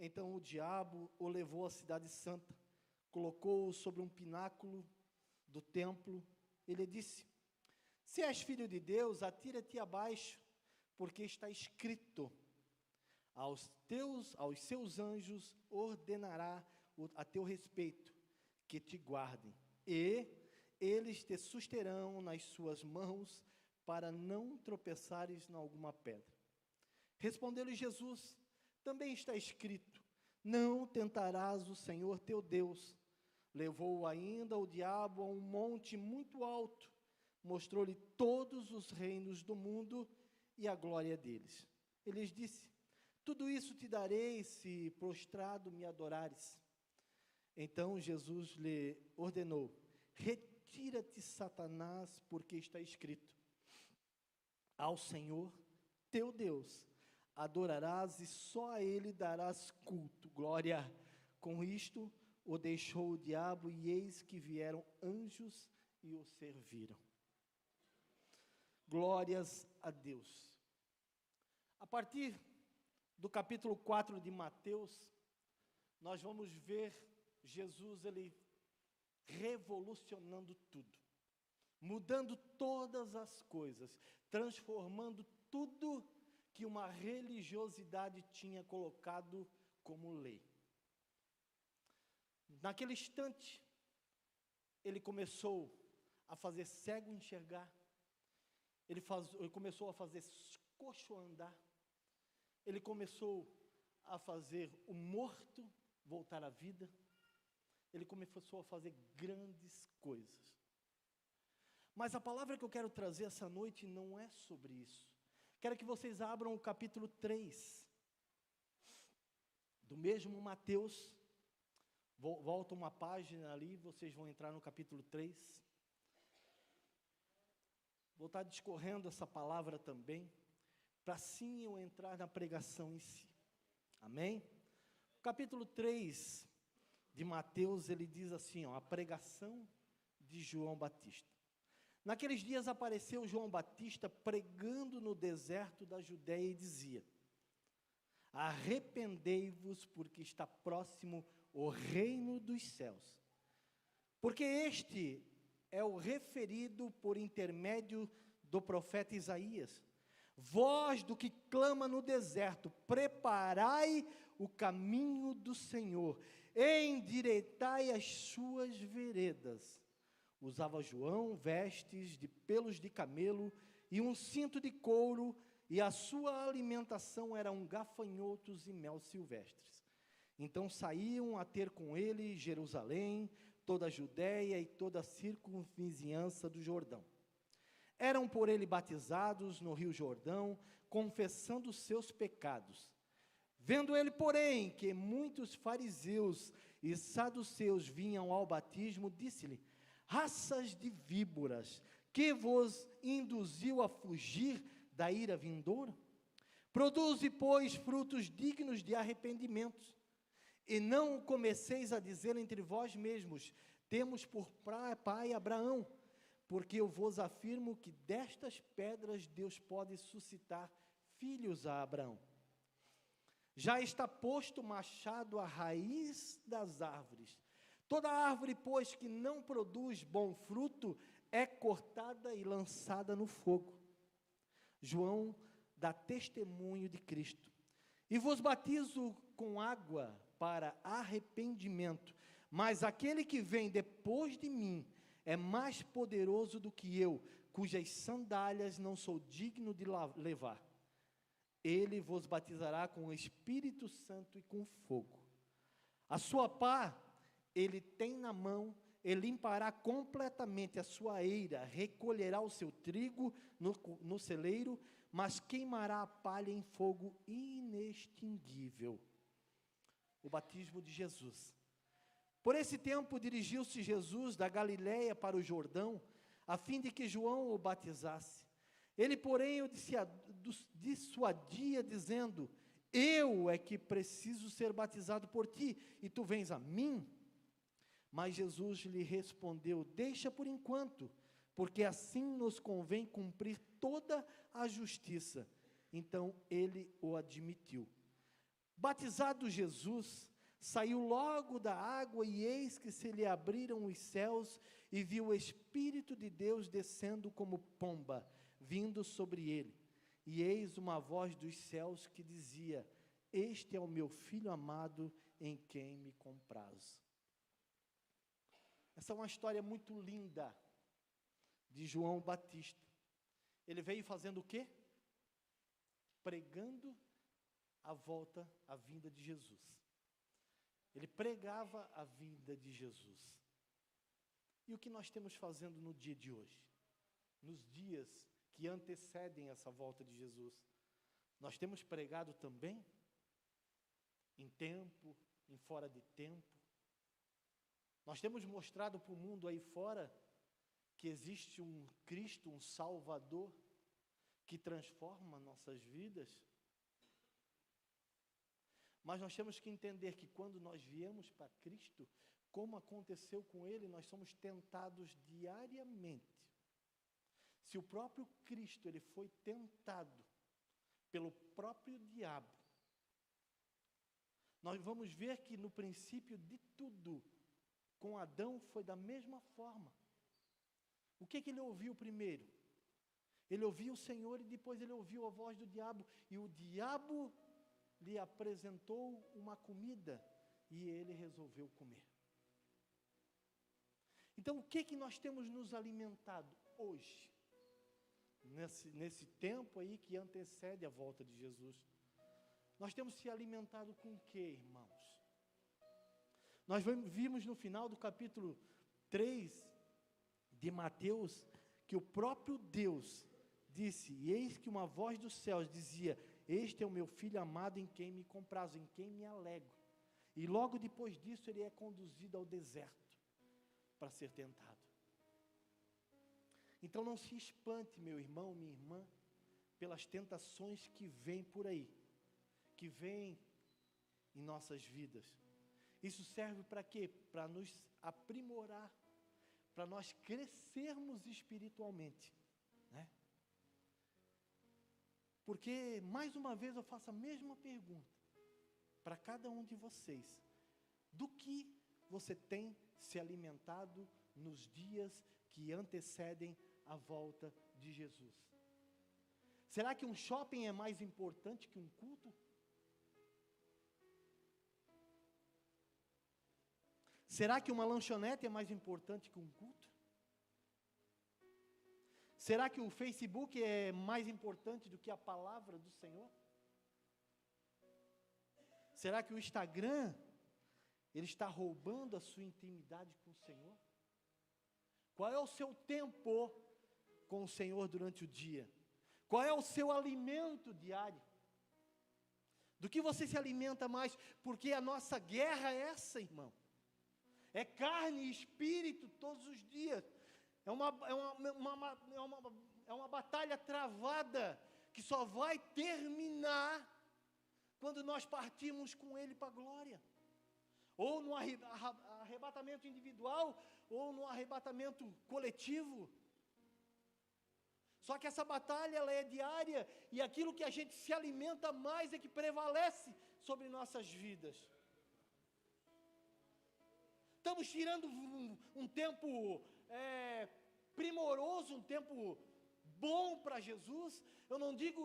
Então o diabo o levou à cidade santa, colocou-o sobre um pináculo do templo e lhe disse: se és filho de Deus, atira-te abaixo, porque está escrito: aos seus anjos ordenará a teu respeito, que te guardem, e eles te susterão nas suas mãos, para não tropeçares em alguma pedra. Respondeu-lhe Jesus: também está escrito: não tentarás o Senhor teu Deus. Levou ainda o diabo a um monte muito alto, mostrou-lhe todos os reinos do mundo e a glória deles. Ele lhes disse: tudo isso te darei, se prostrado me adorares. Então Jesus lhe ordenou: retira-te, Satanás, porque está escrito: ao Senhor teu Deus adorarás e só a Ele darás culto. Glória. Com isto o deixou o diabo, e eis que vieram anjos e o serviram. Glórias a Deus. A partir do capítulo 4 de Mateus, nós vamos ver Jesus, ele revolucionando tudo, mudando todas as coisas, transformando tudo que uma religiosidade tinha colocado como lei. Naquele instante, ele começou a fazer cego enxergar, ele começou a fazer coxo andar, ele começou a fazer o morto voltar à vida, ele começou a fazer grandes coisas. Mas a palavra que eu quero trazer essa noite não é sobre isso. Quero que vocês abram o capítulo 3, do mesmo Mateus. Volta uma página ali, vocês vão entrar no capítulo 3. Vou estar discorrendo essa palavra também, para sim eu entrar na pregação em si. Amém? O capítulo 3 de Mateus, ele diz assim, a pregação de João Batista. Naqueles dias apareceu João Batista pregando no deserto da Judéia e dizia: arrependei-vos, porque está próximo o reino dos céus. Porque este é o referido por intermédio do profeta Isaías: voz do que clama no deserto, preparai o caminho do Senhor, endireitai as suas veredas. Usava João vestes de pelos de camelo e um cinto de couro, e a sua alimentação eram gafanhotos e mel silvestres. Então saíam a ter com ele Jerusalém, toda a Judéia e toda a circunvizinhança do Jordão. Eram por ele batizados no rio Jordão, confessando os seus pecados. Vendo ele, porém, que muitos fariseus e saduceus vinham ao batismo, disse-lhe: raças de víboras, que vos induziu a fugir da ira vindoura? Produze, pois, frutos dignos de arrependimentos. E não comeceis a dizer entre vós mesmos: temos por pai Abraão, porque eu vos afirmo que destas pedras Deus pode suscitar filhos a Abraão. Já está posto o machado à raiz das árvores. Toda árvore, pois, que não produz bom fruto, é cortada e lançada no fogo. João dá testemunho de Cristo. E vos batizo com água para arrependimento, mas aquele que vem depois de mim é mais poderoso do que eu, cujas sandálias não sou digno de levar. Ele vos batizará com o Espírito Santo e com fogo. A sua pá ele tem na mão, ele limpará completamente a sua eira, recolherá o seu trigo no celeiro, mas queimará a palha em fogo inextinguível. O batismo de Jesus. Por esse tempo dirigiu-se Jesus da Galiléia para o Jordão, a fim de que João o batizasse. Ele, porém, o dissuadia, dizendo: eu é que preciso ser batizado por ti, e tu vens a mim? Mas Jesus lhe respondeu: deixa por enquanto, porque assim nos convém cumprir toda a justiça. Então ele o admitiu. Batizado Jesus, saiu logo da água, e eis que se lhe abriram os céus, e viu o Espírito de Deus descendo como pomba, vindo sobre ele. E eis uma voz dos céus que dizia: este é o meu Filho amado, em quem me comprazo. Essa é uma história muito linda de João Batista. Ele veio fazendo o quê? Pregando a vinda de Jesus. Ele pregava a vinda de Jesus. E o que nós temos fazendo no dia de hoje? Nos dias que antecedem essa volta de Jesus? Nós temos pregado também? Em tempo, em fora de tempo? Nós temos mostrado para o mundo aí fora que existe um Cristo, um Salvador, que transforma nossas vidas? Mas nós temos que entender que quando nós viemos para Cristo, como aconteceu com Ele, nós somos tentados diariamente. Se o próprio Cristo, Ele foi tentado pelo próprio diabo, nós vamos ver que no princípio de tudo, com Adão foi da mesma forma. O que ele ouviu primeiro? Ele ouviu o Senhor e depois ele ouviu a voz do diabo. E o diabo lhe apresentou uma comida e ele resolveu comer. Então, o que nós temos nos alimentado hoje? Nesse tempo aí que antecede a volta de Jesus. Nós temos se alimentado com o que, irmãos? Nós vimos no final do capítulo 3 de Mateus, que o próprio Deus disse: e eis que uma voz dos céus dizia: este é o meu Filho amado, em quem me comprazo, em quem me alegro. E logo depois disso ele é conduzido ao deserto para ser tentado. Então não se espante, meu irmão, minha irmã, pelas tentações que vêm por aí, que vêm em nossas vidas. Isso serve para quê? Para nos aprimorar, para nós crescermos espiritualmente, né? Porque, mais uma vez, eu faço a mesma pergunta para cada um de vocês: do que você tem se alimentado nos dias que antecedem a volta de Jesus? Será que um shopping é mais importante que um culto? Será que uma lanchonete é mais importante que um culto? Será que o Facebook é mais importante do que a palavra do Senhor? Será que o Instagram, ele está roubando a sua intimidade com o Senhor? Qual é o seu tempo com o Senhor durante o dia? Qual é o seu alimento diário? Do que você se alimenta mais? Porque a nossa guerra é essa, irmão. É carne e espírito todos os dias. É uma batalha travada que só vai terminar quando nós partirmos com Ele para a glória. Ou no arrebatamento individual, ou no arrebatamento coletivo. Só que essa batalha ela é diária, e aquilo que a gente se alimenta mais é que prevalece sobre nossas vidas. Estamos tirando um tempo primoroso, um tempo bom para Jesus. Eu não digo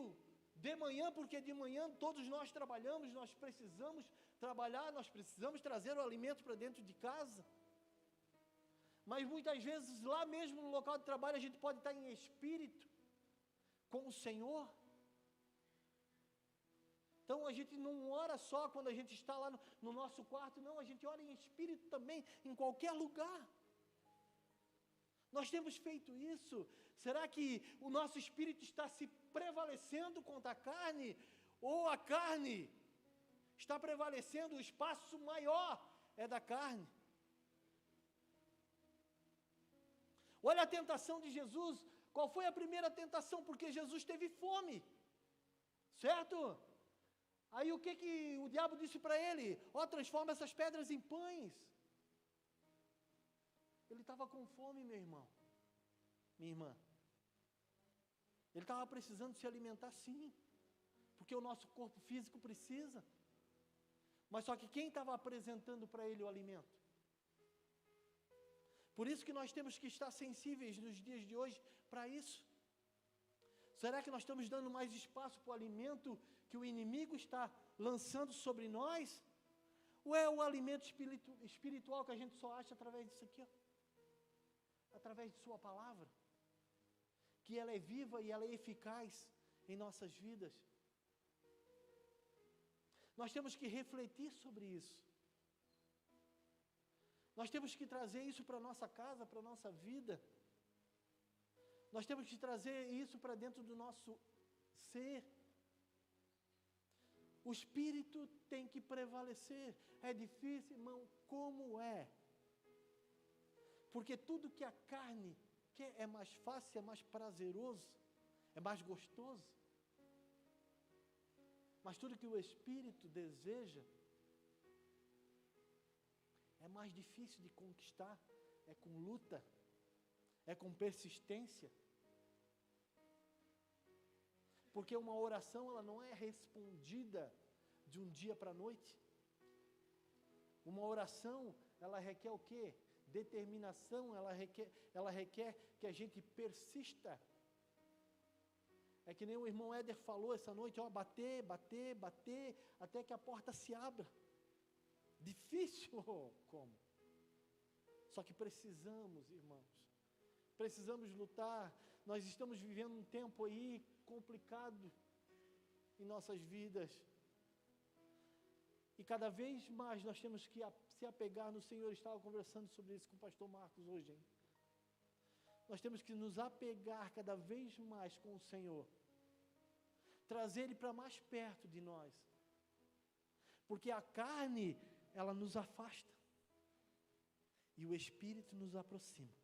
de manhã, porque de manhã todos nós trabalhamos, nós precisamos trabalhar, nós precisamos trazer o alimento para dentro de casa. Mas muitas vezes lá mesmo no local de trabalho a gente pode estar em espírito com o Senhor. Então a gente não ora só quando a gente está lá no nosso quarto, não, a gente ora em espírito também, em qualquer lugar. Nós temos feito isso. Será que o nosso espírito está se prevalecendo contra a carne? Ou a carne está prevalecendo, o espaço maior é da carne? Olha a tentação de Jesus. Qual foi a primeira tentação? Porque Jesus teve fome, certo? Aí o que o diabo disse para ele? Transforma essas pedras em pães. Ele estava com fome, meu irmão, minha irmã. Ele estava precisando se alimentar, sim, porque o nosso corpo físico precisa. Mas só que quem estava apresentando para ele o alimento? Por isso que nós temos que estar sensíveis nos dias de hoje para isso. Será que nós estamos dando mais espaço para o alimento que o inimigo está lançando sobre nós? Ou é o alimento espiritual que a gente só acha através disso aqui, ó? Através de sua palavra? Que ela é viva e ela é eficaz em nossas vidas. Nós temos que refletir sobre isso. Nós temos que trazer isso para a nossa casa, para a nossa vida. Nós temos que trazer isso para dentro do nosso ser. O Espírito tem que prevalecer. É difícil, irmão, como é? Porque tudo que a carne quer é mais fácil, é mais prazeroso, é mais gostoso. Mas tudo que o Espírito deseja é mais difícil de conquistar, é com luta, é com persistência. Porque uma oração, ela não é respondida de um dia para a noite. Uma oração, ela requer o quê? Determinação, ela requer que a gente persista. É que nem o irmão Éder falou essa noite, ó, bater, bater, bater, até que a porta se abra. Difícil, como? Só que precisamos, irmãos, precisamos lutar. Nós estamos vivendo um tempo aí complicado em nossas vidas. E cada vez mais nós temos que se apegar no Senhor. Eu estava conversando sobre isso com o pastor Marcos hoje, hein? Nós temos que nos apegar cada vez mais com o Senhor. Trazer Ele para mais perto de nós. Porque a carne, ela nos afasta. E o Espírito nos aproxima.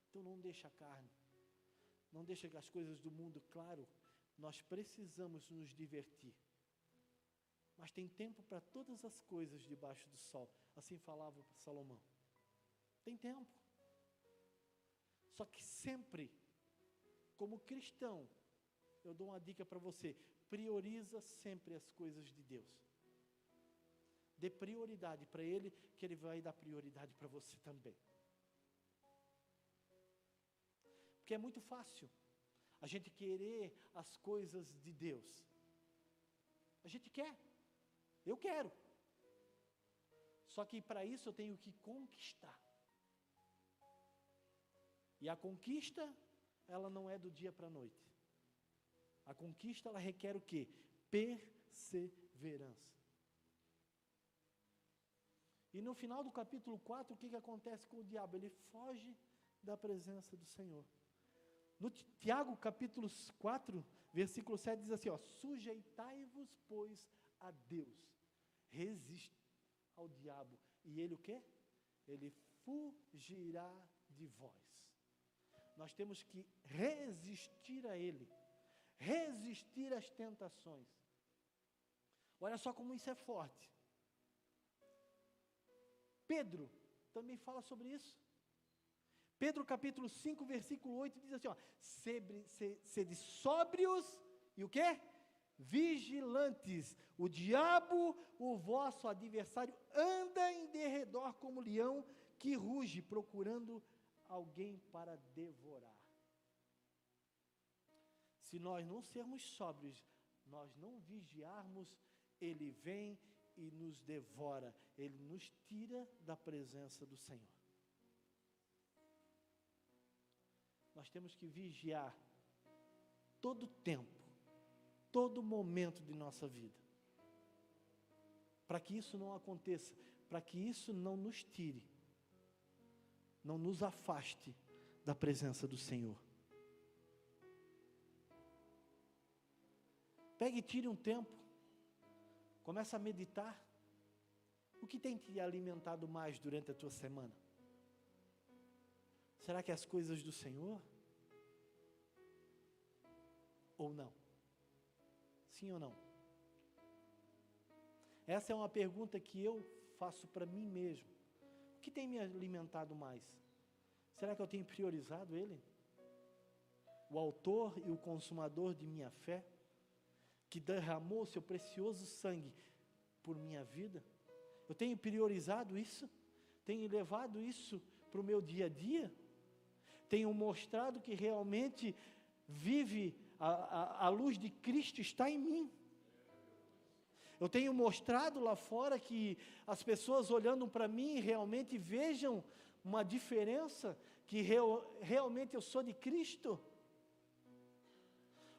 Então não deixa a carne. Não deixa as coisas do mundo, claro. Nós precisamos nos divertir. Mas tem tempo para todas as coisas debaixo do sol. Assim falava Salomão. Tem tempo. Só que sempre, como cristão, eu dou uma dica para você. Prioriza sempre as coisas de Deus. Dê prioridade para Ele, que Ele vai dar prioridade para você também. Porque é muito fácil a gente querer as coisas de Deus. A gente quer. Eu quero. Só que para isso eu tenho que conquistar. E a conquista, ela não é do dia para a noite. A conquista, ela requer o quê? Perseverança. E no final do capítulo 4, o que acontece com o diabo? Ele foge da presença do Senhor. No Tiago, capítulo 4, versículo 7, diz assim, ó, sujeitai-vos, pois, a Deus, resiste ao diabo, e ele o quê? Ele fugirá de vós. Nós temos que resistir a ele, resistir às tentações. Olha só como isso é forte. Pedro também fala sobre isso. Pedro capítulo 5, versículo 8, diz assim, ó, sede sóbrios, e o quê? Vigilantes. O diabo, o vosso adversário, anda em derredor como leão que ruge, procurando alguém para devorar. Se nós não sermos sóbrios, nós não vigiarmos, ele vem e nos devora, ele nos tira da presença do Senhor. Nós temos que vigiar todo tempo, todo momento de nossa vida, para que isso não aconteça, para que isso não nos tire, não nos afaste da presença do Senhor. Pegue e tire um tempo, começa a meditar. O que tem te alimentado mais durante a tua semana? Será que é as coisas do Senhor? Ou não? Sim ou não? Essa é uma pergunta que eu faço para mim mesmo. O que tem me alimentado mais? Será que eu tenho priorizado Ele? O autor e o consumador de minha fé? que derramou seu precioso sangue por minha vida? Eu tenho priorizado isso? Tenho levado isso para o meu dia a dia? Tenho mostrado que realmente vive, a luz de Cristo está em mim? Eu tenho mostrado lá fora que as pessoas olhando para mim realmente vejam uma diferença, que realmente eu sou de Cristo?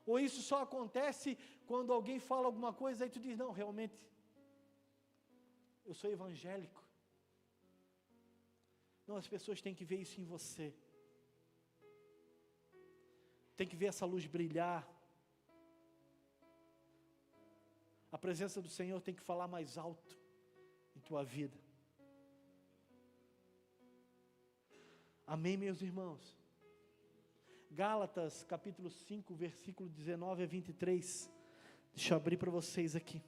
Ou isso só acontece quando alguém fala alguma coisa e tu diz, não, realmente, eu sou evangélico. Não, as pessoas têm que ver isso em você. Tem que ver essa luz brilhar. A presença do Senhor tem que falar mais alto em tua vida. Amém, meus irmãos? Gálatas, capítulo 5, versículo 19 a 23. Deixa eu abrir para vocês aqui.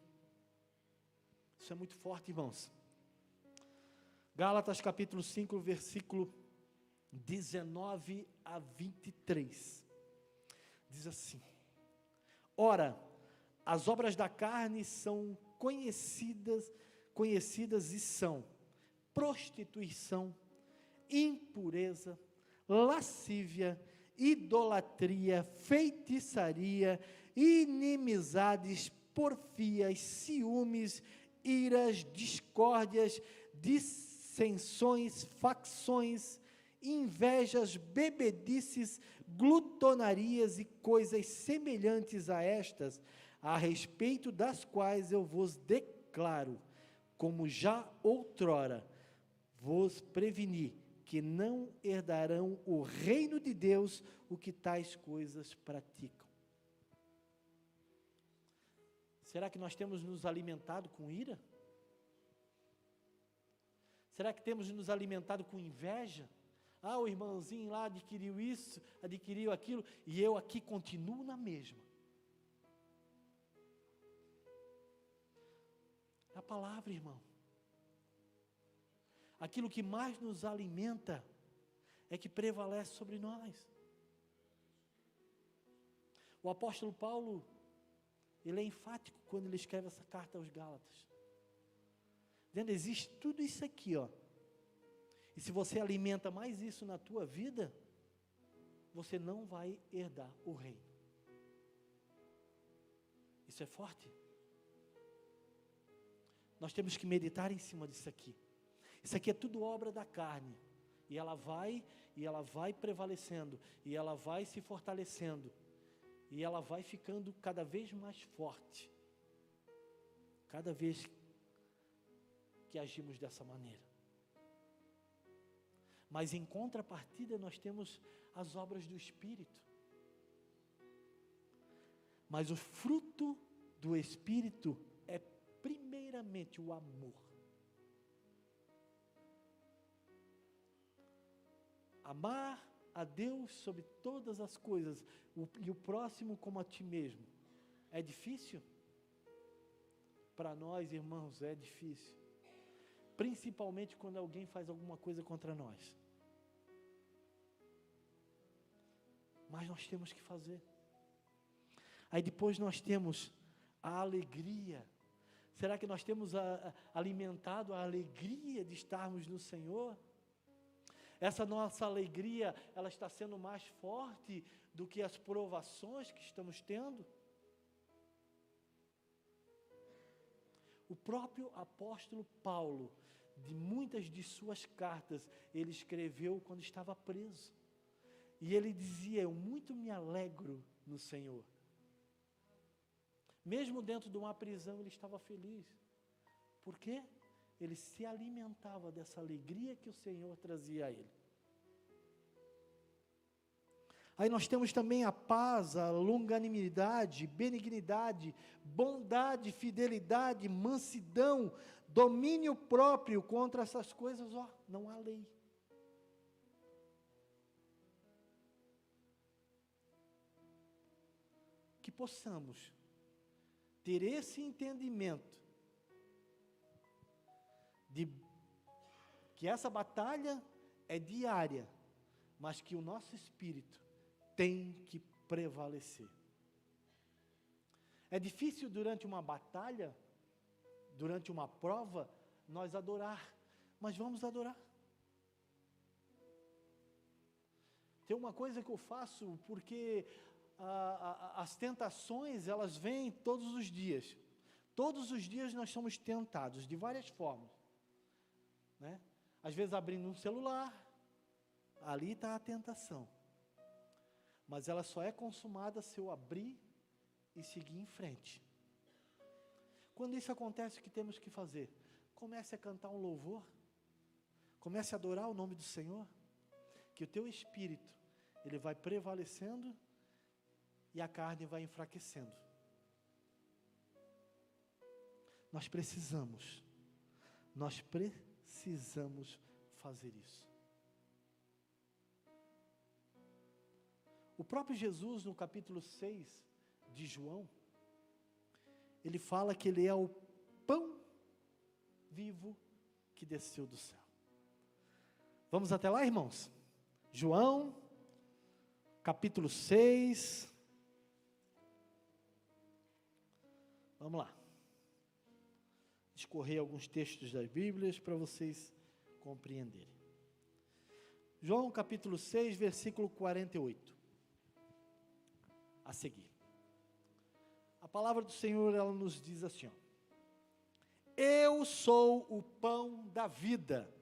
Isso é muito forte, irmãos. Gálatas, capítulo 5, versículo 19 a 23. Diz assim: ora, as obras da carne são conhecidas e são prostituição, impureza, lascívia, idolatria, feitiçaria, inimizades, porfias, ciúmes, iras, discórdias, dissensões, facções, invejas, bebedices, glutonarias e coisas semelhantes a estas, a respeito das quais eu vos declaro, como já outrora vos preveni, que não herdarão o reino de Deus o que tais coisas praticam. Será que nós temos nos alimentado com ira? Será que temos nos alimentado com inveja? Ah, o irmãozinho lá adquiriu isso, adquiriu aquilo, e eu aqui continuo na mesma. A palavra, irmão. Aquilo que mais nos alimenta é que prevalece sobre nós. O apóstolo Paulo, ele é enfático quando ele escreve essa carta aos Gálatas. Vendo, existe tudo isso aqui, ó. E se você alimenta mais isso na tua vida, você não vai herdar o reino. Isso é forte. Nós temos que meditar em cima disso aqui. Isso aqui é tudo obra da carne. E ela vai prevalecendo, e ela vai se fortalecendo, e ela vai ficando cada vez mais forte. Cada vez que agimos dessa maneira. Mas em contrapartida nós temos as obras do Espírito. Mas o fruto do Espírito é primeiramente o amor. Amar a Deus sobre todas as coisas e o próximo como a ti mesmo. É difícil? Para nós, irmãos, é difícil. Principalmente quando alguém faz alguma coisa contra nós. Mas nós temos que fazer. Aí depois nós temos a alegria. Será que nós temos alimentado a alegria de estarmos no Senhor? Essa nossa alegria, ela está sendo mais forte do que as provações que estamos tendo? O próprio apóstolo Paulo, de muitas de suas cartas, ele escreveu quando estava preso. E ele dizia, eu muito me alegro no Senhor. Mesmo dentro de uma prisão, ele estava feliz. Por quê? Ele se alimentava dessa alegria que o Senhor trazia a ele. Aí nós temos também a paz, a longanimidade, benignidade, bondade, fidelidade, mansidão, domínio próprio. Contra essas coisas, ó, não há lei. Que possamos ter esse entendimento de que essa batalha é diária, mas que o nosso espírito tem que prevalecer. É difícil durante uma batalha, durante uma prova, nós adorar, mas vamos adorar. Tem uma coisa que eu faço, porque as tentações, elas vêm todos os dias. Todos os dias nós somos tentados, de várias formas, né? Às vezes abrindo um celular, ali está a tentação. Mas ela só é consumada se eu abrir e seguir em frente. Quando isso acontece, o que temos que fazer? Comece a cantar um louvor, comece a adorar o nome do Senhor, que o teu espírito, ele vai prevalecendo e a carne vai enfraquecendo. Nós precisamos fazer isso. O próprio Jesus, no capítulo 6 de João, ele fala que ele é o pão vivo que desceu do céu. Vamos até lá, irmãos? João, capítulo 6. Vamos lá. Escorrer alguns textos das Bíblias para vocês compreenderem. João, capítulo 6, versículo 48. A seguir. A palavra do Senhor, ela nos diz assim, ó: Eu sou o pão da vida.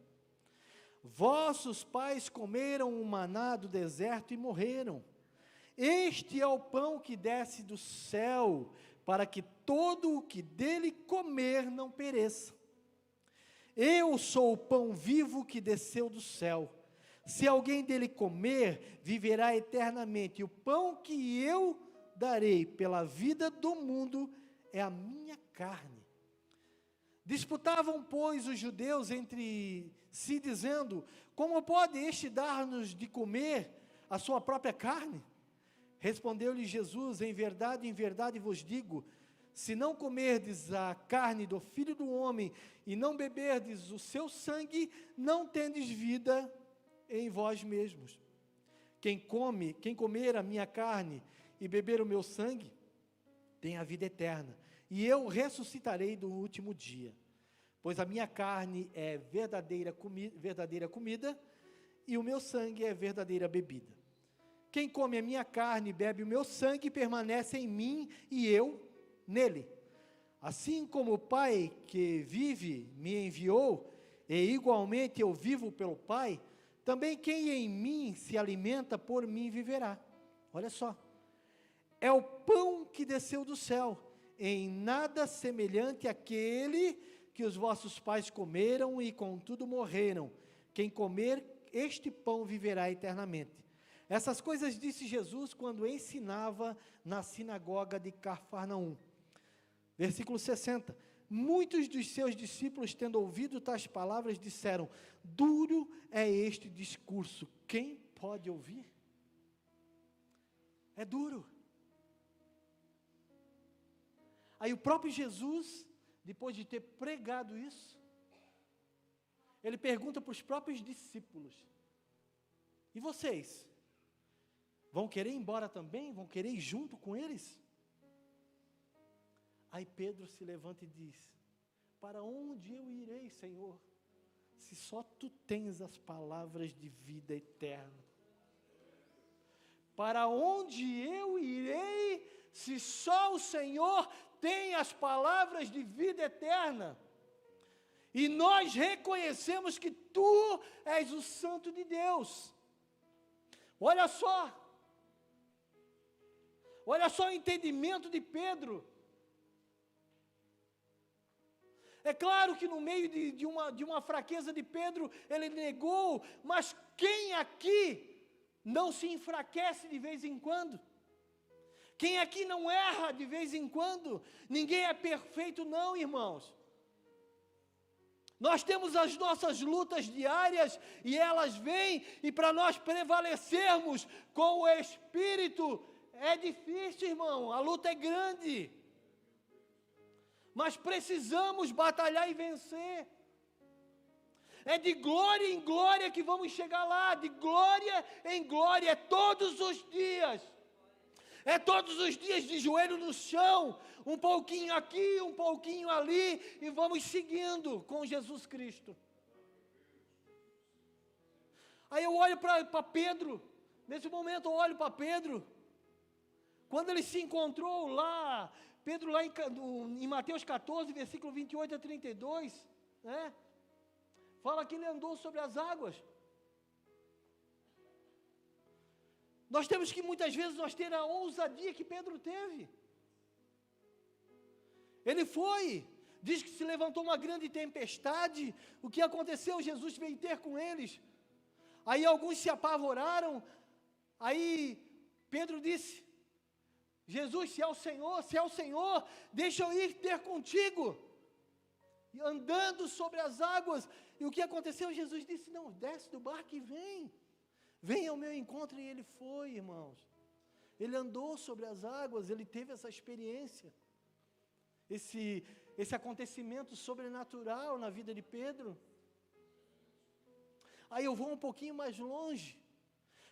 Vossos pais comeram o maná do deserto e morreram. Este é o pão que desce do céu, para que todo o que dele comer não pereça. Eu sou o pão vivo que desceu do céu. Se alguém dele comer, viverá eternamente. E o pão que eu darei pela vida do mundo é a minha carne. Disputavam, pois, os judeus entre si, dizendo: Como pode este dar-nos de comer a sua própria carne? Respondeu-lhe Jesus: em verdade vos digo, se não comerdes a carne do Filho do Homem e não beberdes o seu sangue, não tendes vida em vós mesmos. Quem comer a minha carne e beber o meu sangue, tem a vida eterna, e eu ressuscitarei do último dia. Pois a minha carne é verdadeira comida, e o meu sangue é verdadeira bebida. Quem come a minha carne e bebe o meu sangue, permanece em mim e eu nele. Assim como o Pai que vive me enviou, e igualmente eu vivo pelo Pai, também quem em mim se alimenta por mim viverá. Olha só, é o pão que desceu do céu, em nada semelhante àquele que os vossos pais comeram e contudo morreram. Quem comer este pão viverá eternamente. Essas coisas disse Jesus quando ensinava na sinagoga de Cafarnaum. Versículo 60. Muitos dos seus discípulos, tendo ouvido tais palavras, disseram: Duro é este discurso, quem pode ouvir? É duro. Aí o próprio Jesus, depois de ter pregado isso, ele pergunta para os próprios discípulos: E vocês? Vão querer ir embora também? Vão querer ir junto com eles? Aí Pedro se levanta e diz: Para onde eu irei, Senhor, se só Tu tens as palavras de vida eterna? Para onde eu irei, se só o Senhor tem as palavras de vida eterna? E nós reconhecemos que Tu és o Santo de Deus. Olha só o entendimento de Pedro. É claro que no meio de uma fraqueza de Pedro, ele negou, mas quem aqui não se enfraquece de vez em quando? Quem aqui não erra de vez em quando? Ninguém é perfeito não, irmãos. Nós temos as nossas lutas diárias e elas vêm, e para nós prevalecermos com o Espírito, é difícil, irmão, a luta é grande. Mas precisamos batalhar e vencer. É de glória em glória que vamos chegar lá, de glória em glória, todos os dias. É todos os dias de joelho no chão, um pouquinho aqui, um pouquinho ali, e vamos seguindo com Jesus Cristo. Aí eu olho para Pedro, nesse momento eu olho para Pedro, quando ele se encontrou lá, Pedro lá em Mateus 14, versículo 28 a 32, né? Fala que ele andou sobre as águas. Nós temos que muitas vezes ter a ousadia que Pedro teve. Ele foi, diz que se levantou uma grande tempestade. O que aconteceu? Jesus veio ter com eles. Aí alguns se apavoraram. Aí Pedro disse: Jesus, se é o Senhor, deixa eu ir ter contigo. E andando sobre as águas. E o que aconteceu? Jesus disse: não, desce do barco e vem. Vem ao meu encontro. E ele foi, irmãos. Ele andou sobre as águas, ele teve essa experiência. Esse acontecimento sobrenatural na vida de Pedro. Aí eu vou um pouquinho mais longe.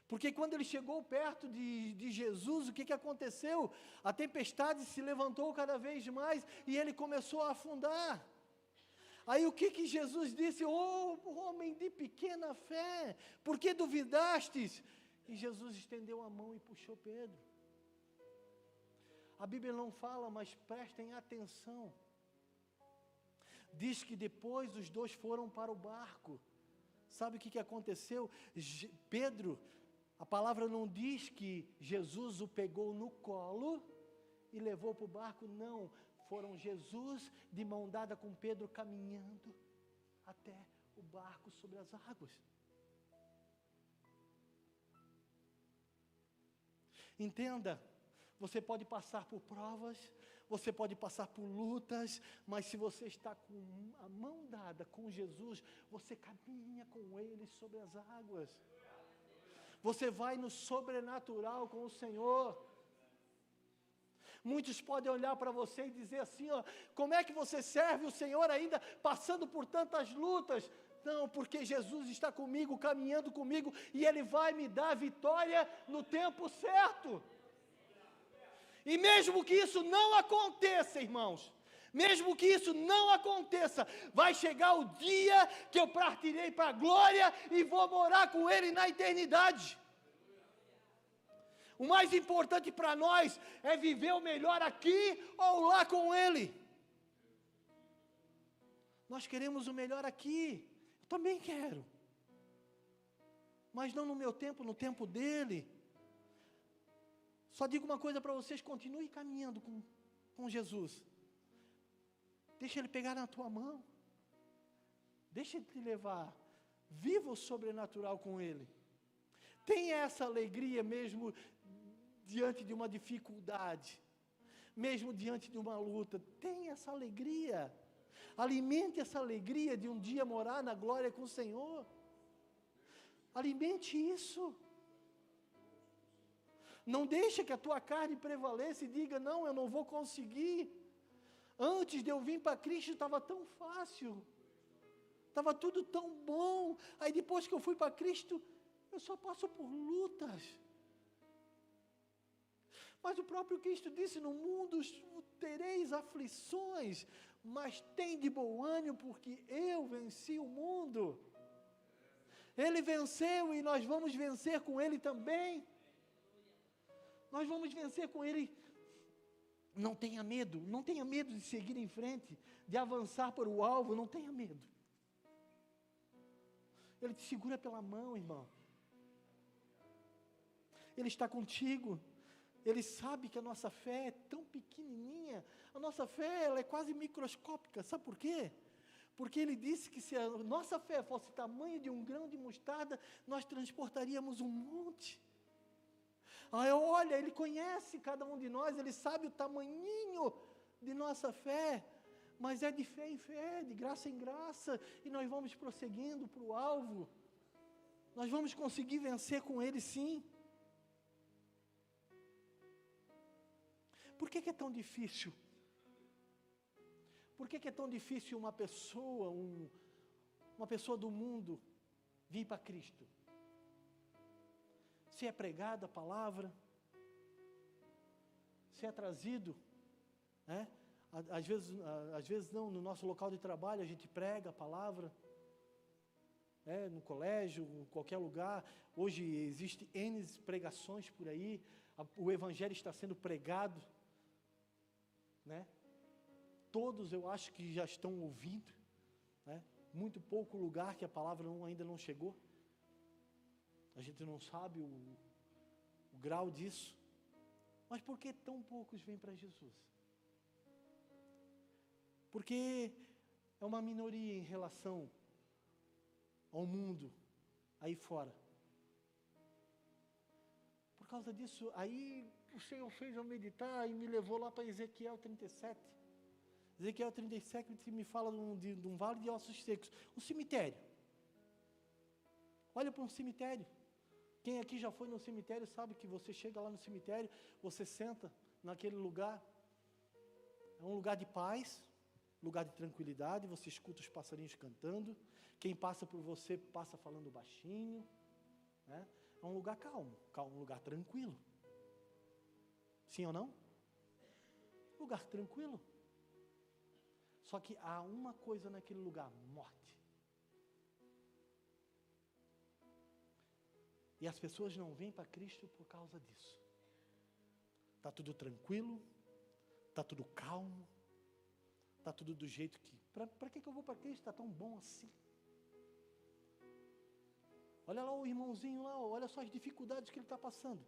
Porque quando ele chegou perto de Jesus, o que aconteceu? A tempestade se levantou cada vez mais e ele começou a afundar. Aí o que Jesus disse? Homem de pequena fé, por que duvidastes? E Jesus estendeu a mão e puxou Pedro. A Bíblia não fala, mas prestem atenção. Diz que depois os dois foram para o barco. Sabe o que aconteceu? Pedro, a palavra não diz que Jesus o pegou no colo e levou para o barco, não. Foram Jesus de mão dada com Pedro caminhando até o barco sobre as águas. Entenda, você pode passar por provas, você pode passar por lutas, mas se você está com a mão dada com Jesus, você caminha com Ele sobre as águas. Você vai no sobrenatural com o Senhor. Muitos podem olhar para você e dizer assim, como é que você serve o Senhor ainda passando por tantas lutas? Não, porque Jesus está comigo, caminhando comigo, e Ele vai me dar vitória no tempo certo. E mesmo que isso não aconteça, irmãos, mesmo que isso não aconteça, vai chegar o dia que eu partirei para a glória e vou morar com Ele na eternidade. O mais importante para nós é viver o melhor aqui ou lá com Ele. Nós queremos o melhor aqui, eu também quero, mas não no meu tempo, no tempo dEle. Só digo uma coisa para vocês, continue caminhando com Jesus. Deixa Ele pegar na tua mão. Deixa Ele te levar. Viva o sobrenatural com Ele. Tenha essa alegria mesmo diante de uma dificuldade. Mesmo diante de uma luta. Tenha essa alegria. Alimente essa alegria de um dia morar na glória com o Senhor. Alimente isso. Não deixe que a tua carne prevaleça e diga, não, eu não vou conseguir. Antes de eu vir para Cristo estava tão fácil. Estava tudo tão bom. Aí depois que eu fui para Cristo, eu só passo por lutas. Mas o próprio Cristo disse, no mundo tereis aflições, mas tem de bom ânimo, porque eu venci o mundo. Ele venceu e nós vamos vencer com Ele também. Nós vamos vencer com Ele. Não tenha medo de seguir em frente, de avançar para o alvo, não tenha medo. Ele te segura pela mão, irmão. Ele está contigo. Ele sabe que a nossa fé é tão pequenininha. A nossa fé, ela é quase microscópica. Sabe por quê? Porque Ele disse que se a nossa fé fosse tamanho de um grão de mostarda, nós transportaríamos um monte. Olha, Ele conhece cada um de nós, Ele sabe o tamanhinho de nossa fé, mas é de fé em fé, de graça em graça, e nós vamos prosseguindo para o alvo. Nós vamos conseguir vencer com Ele sim. Por que é tão difícil? Por que é tão difícil uma pessoa do mundo vir para Cristo? Se é pregada a palavra, você é trazido, né? Às vezes não, no nosso local de trabalho a gente prega a palavra, no colégio, em qualquer lugar. Hoje existem N pregações por aí, o evangelho está sendo pregado, né? Todos eu acho que já estão ouvindo, né? Muito pouco lugar que a palavra ainda não chegou. A gente não sabe o grau disso. Mas por que tão poucos vêm para Jesus? Porque é uma minoria em relação ao mundo aí fora. Por causa disso, aí o Senhor fez eu meditar e me levou lá para Ezequiel 37. Ezequiel 37 me fala de um vale de ossos secos, um cemitério. Olha para um cemitério. Quem aqui já foi no cemitério sabe que você chega lá no cemitério, você senta naquele lugar, é um lugar de paz, lugar de tranquilidade, você escuta os passarinhos cantando, quem passa por você passa falando baixinho, né? É um lugar calmo, um lugar tranquilo. Sim ou não? Lugar tranquilo. Só que há uma coisa naquele lugar: morte. E as pessoas não vêm para Cristo por causa disso. Está tudo tranquilo, está tudo calmo, está tudo do jeito que... Para que eu vou para Cristo? Está tão bom assim. Olha lá o irmãozinho lá, olha só as dificuldades que ele está passando.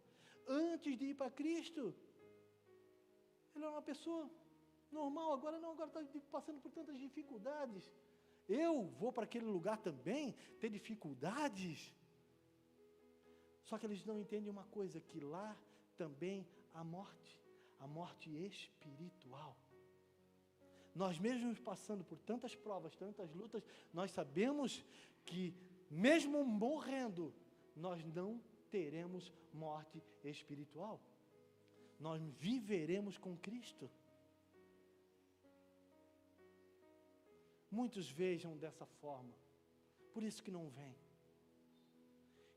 Antes de ir para Cristo, ele era uma pessoa normal, agora está passando por tantas dificuldades. Eu vou para aquele lugar também ter dificuldades. Só que eles não entendem uma coisa, que lá também há a morte espiritual. Nós mesmos passando por tantas provas, tantas lutas, nós sabemos que mesmo morrendo, nós não teremos morte espiritual. Nós viveremos com Cristo. Muitos vejam dessa forma, por isso que não vêm.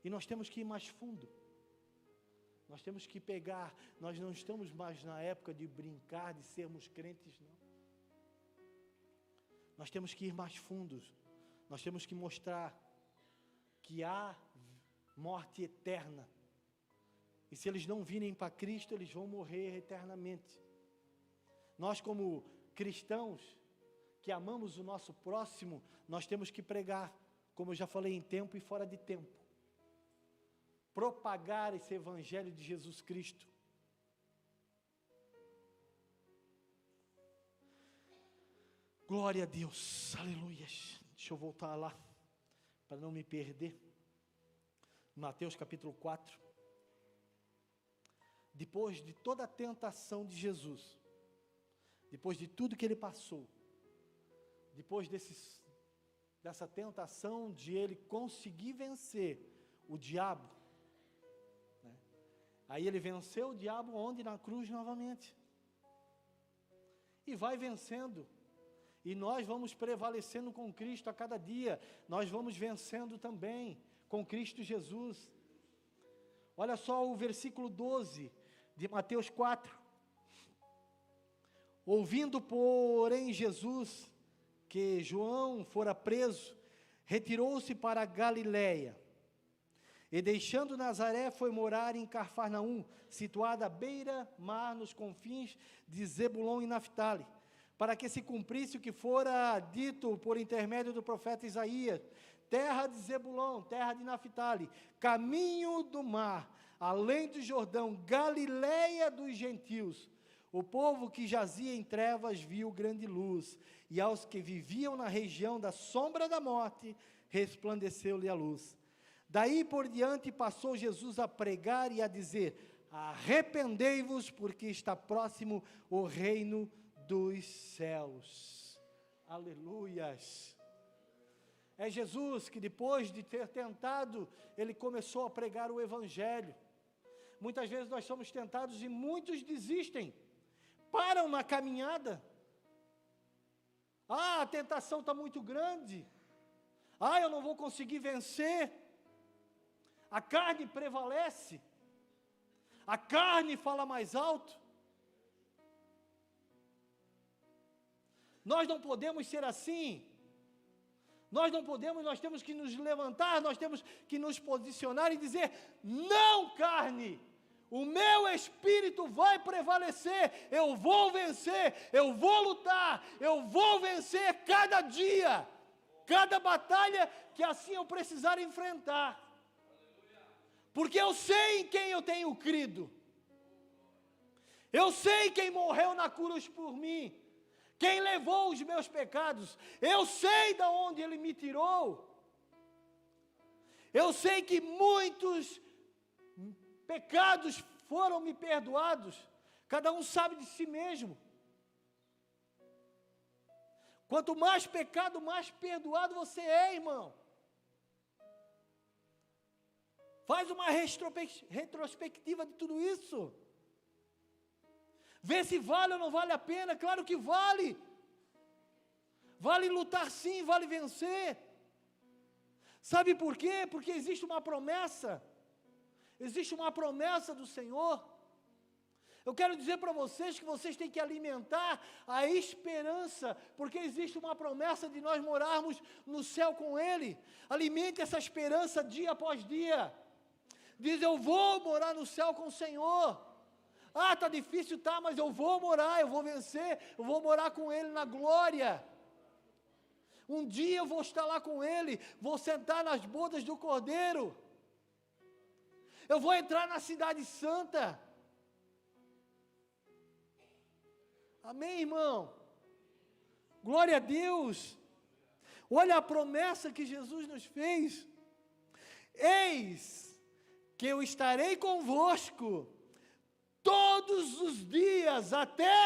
E nós temos que ir mais fundo. Nós temos que pegar, nós não estamos mais na época de brincar, de sermos crentes, não. Nós temos que ir mais fundos. Nós temos que mostrar que há morte eterna. E se eles não virem para Cristo, eles vão morrer eternamente. Nós, como cristãos, que amamos o nosso próximo, nós temos que pregar, como eu já falei, em tempo e fora de tempo. Propagar esse evangelho de Jesus Cristo. Glória a Deus, aleluias. Deixa eu voltar lá, para não me perder. Mateus capítulo 4. Depois de toda a tentação de Jesus, depois de tudo que ele passou, depois dessa tentação de ele conseguir vencer o diabo, né? Aí ele venceu o diabo onde? Na cruz novamente. E vai vencendo. E nós vamos prevalecendo com Cristo a cada dia. Nós vamos vencendo também com Cristo Jesus. Olha só o versículo 12 de Mateus 4. Ouvindo, porém, Jesus que João fora preso, retirou-se para a Galiléia. E deixando Nazaré, foi morar em Cafarnaum, situada à beira-mar, nos confins de Zebulon e Naftali, para que se cumprisse o que fora dito por intermédio do profeta Isaías: terra de Zebulon, terra de Naftali, caminho do mar, além do Jordão, Galiléia dos gentios. O povo que jazia em trevas viu grande luz, e aos que viviam na região da sombra da morte, resplandeceu-lhe a luz. Daí por diante passou Jesus a pregar e a dizer: arrependei-vos, porque está próximo o reino dos céus. Aleluias. É Jesus que, depois de ter tentado, ele começou a pregar o evangelho. Muitas vezes nós somos tentados e muitos desistem, param na caminhada. A tentação está muito grande. Eu não vou conseguir vencer. A carne prevalece. A carne fala mais alto. Nós não podemos ser assim. Nós não podemos, nós temos que nos levantar, nós temos que nos posicionar e dizer: não, carne, o meu espírito vai prevalecer, eu vou vencer, eu vou lutar, eu vou vencer cada dia, cada batalha que assim eu precisar enfrentar. Porque eu sei em quem eu tenho crido. Eu sei quem morreu na cruz por mim. Quem levou os meus pecados. Eu sei de onde Ele me tirou. Eu sei que muitos pecados foram me perdoados. Cada um sabe de si mesmo. Quanto mais pecado, mais perdoado você é, irmão. Faz uma retrospectiva de tudo isso. Vê se vale ou não vale a pena. Claro que vale. Vale lutar sim, vale vencer. Sabe por quê? Porque existe uma promessa. Existe uma promessa do Senhor. Eu quero dizer para vocês que vocês têm que alimentar a esperança, porque existe uma promessa de nós morarmos no céu com Ele. Alimente essa esperança dia após dia. Diz: eu vou morar no céu com o Senhor. Ah, está difícil, tá, mas eu vou morar, eu vou vencer, eu vou morar com Ele na glória. Um dia eu vou estar lá com Ele, vou sentar nas bodas do Cordeiro. Eu vou entrar na cidade santa. Amém, irmão? Glória a Deus. Olha a promessa que Jesus nos fez. Eis que eu estarei convosco todos os dias, até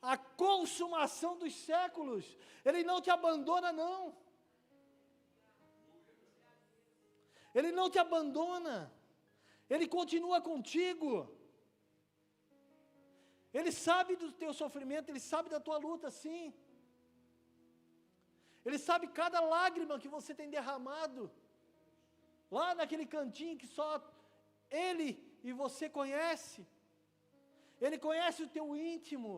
a consumação dos séculos. Ele não te abandona, não. Ele não te abandona. Ele continua contigo. Ele sabe do teu sofrimento, Ele sabe da tua luta, sim. Ele sabe cada lágrima que você tem derramado. Lá naquele cantinho que só Ele e você conhece. Ele conhece o teu íntimo.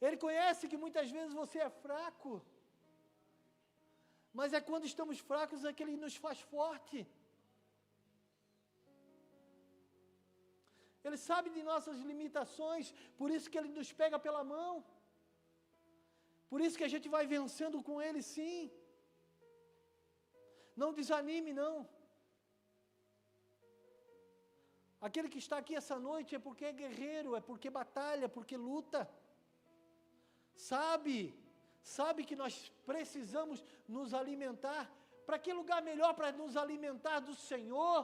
Ele conhece que muitas vezes você é fraco. Mas é quando estamos fracos é que Ele nos faz forte. Ele sabe de nossas limitações, por isso que Ele nos pega pela mão. Por isso que a gente vai vencendo com Ele, sim. Não desanime, não. Aquele que está aqui essa noite é porque é guerreiro, é porque batalha, porque luta. Sabe que nós precisamos nos alimentar. Para que lugar melhor para nos alimentar do Senhor?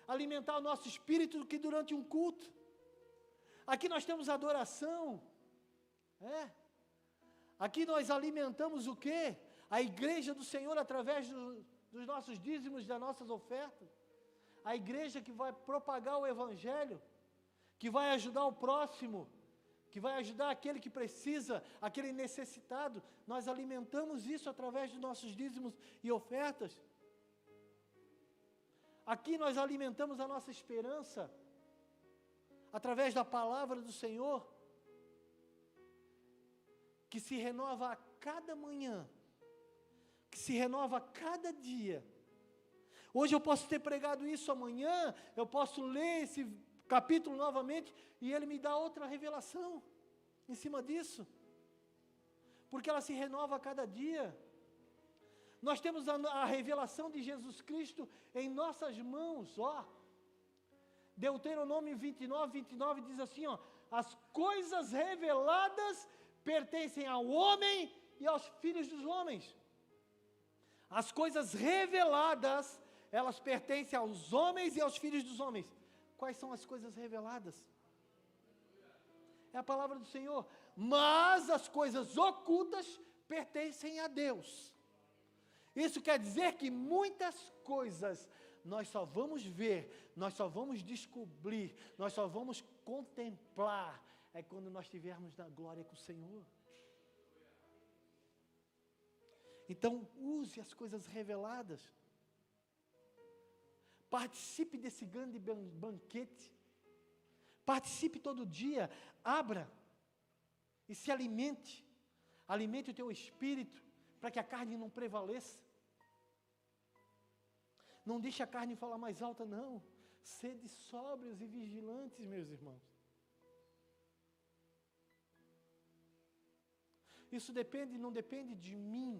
Alimentar o nosso espírito do que durante um culto. Aqui nós temos adoração. Aqui nós alimentamos o quê? A igreja do Senhor através dos nossos dízimos, das nossas ofertas. A igreja que vai propagar o Evangelho, que vai ajudar o próximo, que vai ajudar aquele que precisa, aquele necessitado. Nós alimentamos isso através dos nossos dízimos e ofertas. Aqui nós alimentamos a nossa esperança, através da palavra do Senhor, que se renova a cada manhã, que se renova a cada dia. Hoje eu posso ter pregado isso, amanhã eu posso ler esse capítulo novamente e ele me dá outra revelação em cima disso, porque ela se renova a cada dia. Nós temos a revelação de Jesus Cristo em nossas mãos, Deuteronômio 29 diz assim, as coisas reveladas pertencem ao homem e aos filhos dos homens. As coisas reveladas, elas pertencem aos homens e aos filhos dos homens. Quais são as coisas reveladas? É a palavra do Senhor. Mas as coisas ocultas pertencem a Deus. Isso quer dizer que muitas coisas nós só vamos ver, nós só vamos descobrir, nós só vamos contemplar, é quando nós estivermos na glória com o Senhor. Então, use as coisas reveladas. Participe desse grande banquete. Participe todo dia, abra e se alimente. Alimente o teu espírito, para que a carne não prevaleça. Não deixe a carne falar mais alta, não. Sede sóbrios e vigilantes, meus irmãos. Isso não depende de mim.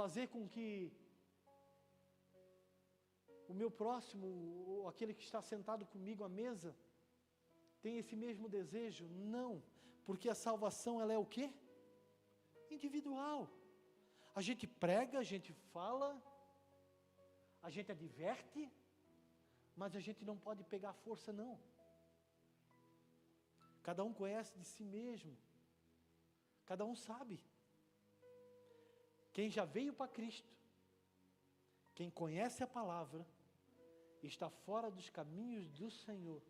Fazer com que o meu próximo, ou aquele que está sentado comigo à mesa, tenha esse mesmo desejo. Não, porque a salvação, ela é o quê? Individual. A gente prega, a gente fala, a gente adverte, mas a gente não pode pegar força, não. Cada um conhece de si mesmo. Cada um sabe. Quem já veio para Cristo, quem conhece a palavra, está fora dos caminhos do Senhor.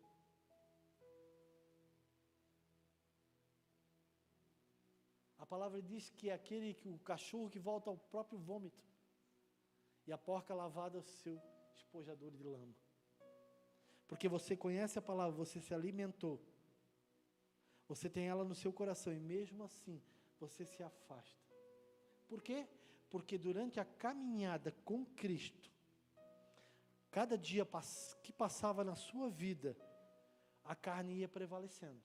A palavra diz que é o cachorro que volta ao próprio vômito, e a porca lavada ao seu espojador de lama. Porque você conhece a palavra, você se alimentou, você tem ela no seu coração, e mesmo assim, você se afasta. Por quê? Porque durante a caminhada com Cristo, cada dia que passava na sua vida, a carne ia prevalecendo.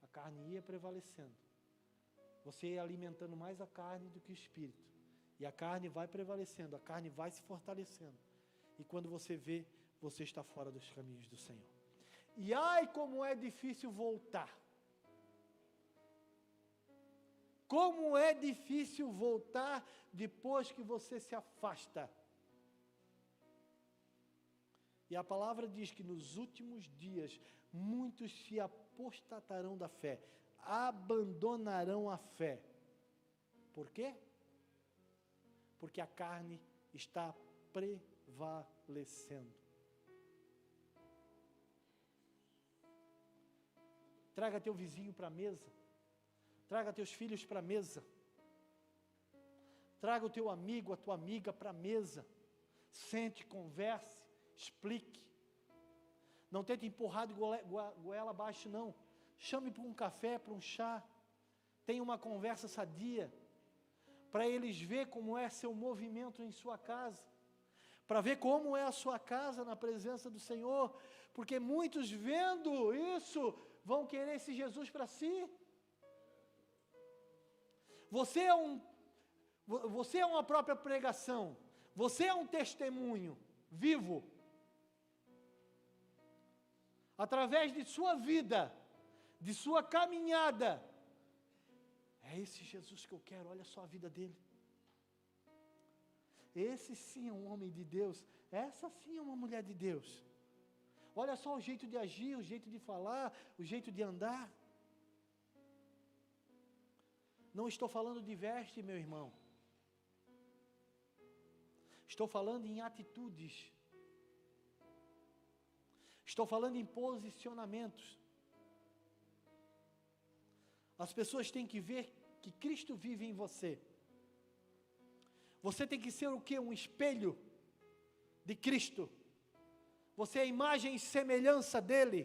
A carne ia prevalecendo. Você ia alimentando mais a carne do que o espírito. E a carne vai prevalecendo, a carne vai se fortalecendo. E quando você vê, você está fora dos caminhos do Senhor. E ai, como é difícil voltar. Como é difícil voltar depois que você se afasta. E a palavra diz que nos últimos dias, muitos se apostatarão da fé, abandonarão a fé. Por quê? Porque a carne está prevalecendo. Traga teu vizinho para a mesa. Traga teus filhos para a mesa. Traga o teu amigo, a tua amiga para a mesa. Sente, converse, explique. Não tente empurrar de goela abaixo, não. Chame para um café, para um chá. Tenha uma conversa sadia. Para eles ver como é seu movimento em sua casa. Para ver como é a sua casa na presença do Senhor. Porque muitos vendo isso, vão querer esse Jesus para si. Você é uma própria pregação. Você é um testemunho vivo. Através de sua vida, de sua caminhada. É esse Jesus que eu quero, olha só a vida dele. Esse sim é um homem de Deus. Essa sim é uma mulher de Deus. Olha só o jeito de agir, o jeito de falar, o jeito de andar. Não estou falando de veste, meu irmão. Estou falando em atitudes. Estou falando em posicionamentos. As pessoas têm que ver que Cristo vive em você. Você tem que ser o quê? Um espelho de Cristo. Você é a imagem e semelhança dele.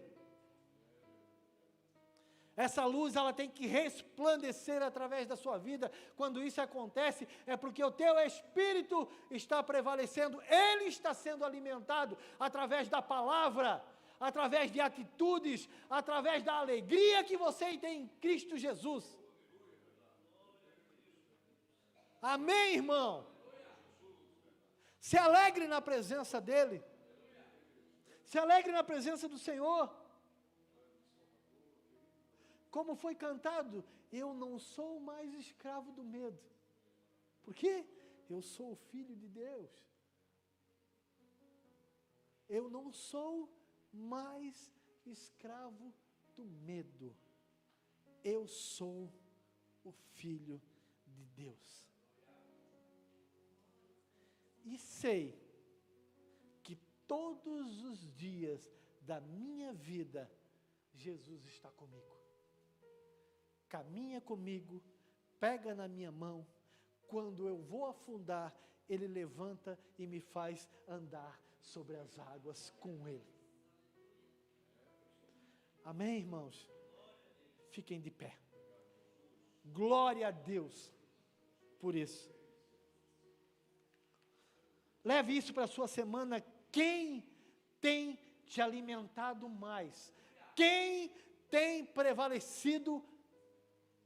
Essa luz, ela tem que resplandecer através da sua vida. Quando isso acontece, é porque o teu espírito está prevalecendo. Ele está sendo alimentado através da palavra, através de atitudes, através da alegria que você tem em Cristo Jesus. Amém, irmão? Se alegre na presença dEle. Se alegre na presença do Senhor. Como foi cantado, eu não sou mais escravo do medo. Por quê? Eu sou o Filho de Deus. Eu não sou mais escravo do medo. Eu sou o Filho de Deus. E sei que todos os dias da minha vida, Jesus está comigo. Caminha comigo, pega na minha mão. Quando eu vou afundar, Ele levanta e me faz andar sobre as águas com Ele. Amém, irmãos? Fiquem de pé. Glória a Deus por isso. Leve isso para a sua semana. Quem tem te alimentado mais? Quem tem prevalecido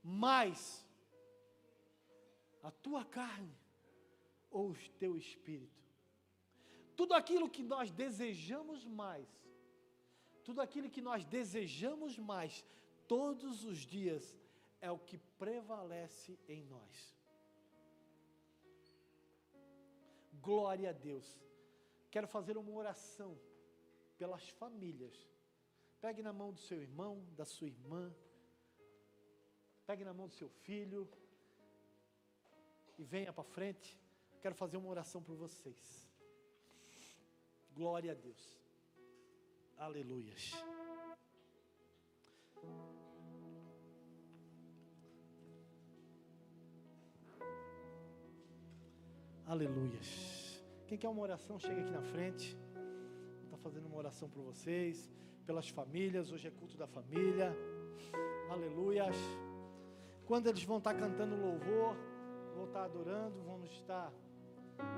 mais? A tua carne ou o teu espírito? Tudo aquilo que nós desejamos mais, tudo aquilo que nós desejamos mais, todos os dias, é o que prevalece em nós. Glória a Deus. Quero fazer uma oração pelas famílias. Pegue na mão do seu irmão, da sua irmã, pegue na mão do seu filho e venha para frente. Quero fazer uma oração por vocês. Glória a Deus. Aleluias. Aleluias. Quem quer uma oração, chega aqui na frente. Vou estar fazendo uma oração por vocês, pelas famílias. Hoje é culto da família. Aleluias. Quando eles vão estar cantando louvor, vão estar adorando, vamos estar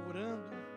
orando.